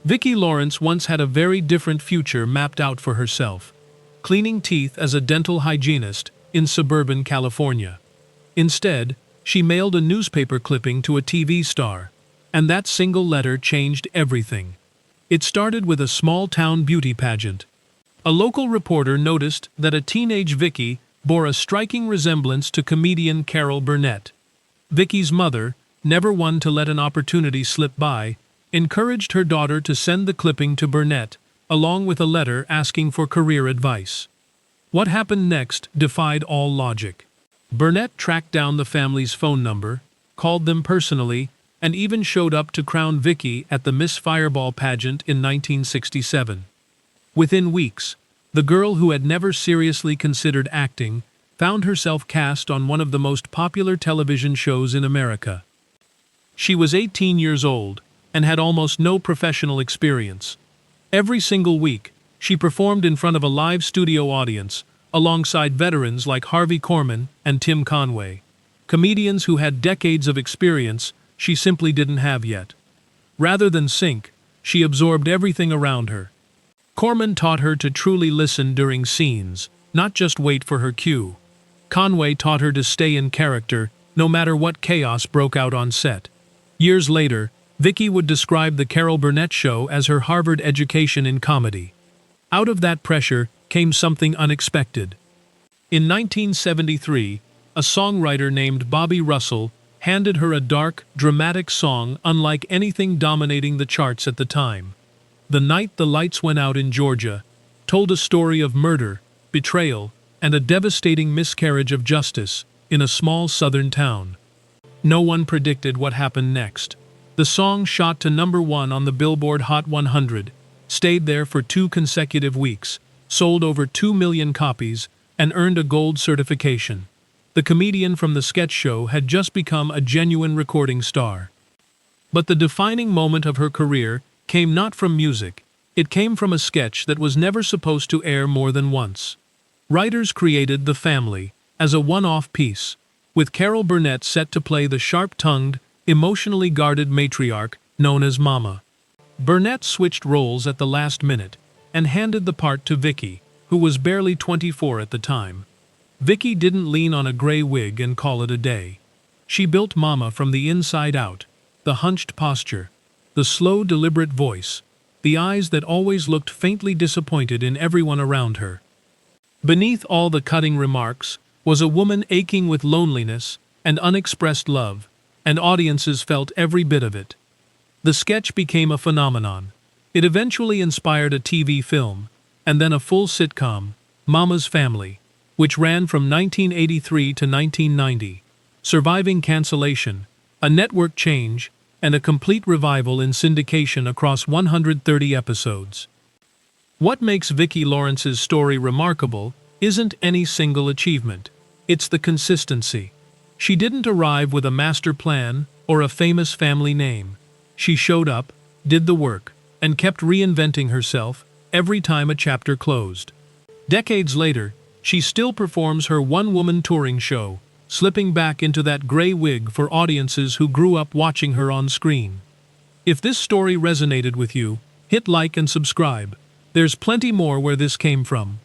Vicki Lawrence once had a very different future mapped out for herself, cleaning teeth as a dental hygienist in suburban California. Instead, she mailed a newspaper clipping to a TV star, and that single letter changed everything. It started with a small-town beauty pageant. A local reporter noticed that a teenage Vicki bore a striking resemblance to comedian Carol Burnett. Vicki's mother, never one to let an opportunity slip by, encouraged her daughter to send the clipping to Burnett, along with a letter asking for career advice. What happened next defied all logic. Burnett tracked down the family's phone number, called them personally, and even showed up to crown Vicki at the Miss Fireball pageant in 1967. Within weeks, the girl who had never seriously considered acting found herself cast on one of the most popular television shows in America. She was 18 years old and had almost no professional experience. Every single week, she performed in front of a live studio audience, alongside veterans like Harvey Korman and Tim Conway. Comedians who had decades of experience she simply didn't have yet. Rather than sink, she absorbed everything around her. Korman taught her to truly listen during scenes, not just wait for her cue. Conway taught her to stay in character, no matter what chaos broke out on set. Years later, Vicki would describe the Carol Burnett show as her Harvard education in comedy. Out of that pressure came something unexpected. In 1973, a songwriter named Bobby Russell handed her a dark, dramatic song unlike anything dominating the charts at the time. The Night the Lights Went Out in Georgia told a story of murder, betrayal, and a devastating miscarriage of justice in a small southern town. No one predicted what happened next. The song shot to #1 on the Billboard Hot 100, stayed there for 2 consecutive weeks, sold over 2 million copies, and earned a gold certification. The comedian from the sketch show had just become a genuine recording star. But the defining moment of her career came not from music. It came from a sketch that was never supposed to air more than once. Writers created The Family as a one-off piece, with Carol Burnett set to play the sharp-tongued, emotionally guarded matriarch known as Mama. Burnett switched roles at the last minute and handed the part to Vicki, who was barely 24 at the time. Vicki didn't lean on a gray wig and call it a day. She built Mama from the inside out, the hunched posture, the slow, deliberate voice, the eyes that always looked faintly disappointed in everyone around her. Beneath all the cutting remarks was a woman aching with loneliness and unexpressed love, and audiences felt every bit of it. The sketch became a phenomenon. It eventually inspired a TV film, and then a full sitcom, Mama's Family, which ran from 1983 to 1990, surviving cancellation, a network change, and a complete revival in syndication across 130 episodes. What makes Vicki Lawrence's story remarkable isn't any single achievement. It's the consistency. She didn't arrive with a master plan or a famous family name. She showed up, did the work, and kept reinventing herself every time a chapter closed. Decades later, she still performs her one-woman touring show, slipping back into that gray wig for audiences who grew up watching her on screen. If this story resonated with you, hit like and subscribe. There's plenty more where this came from.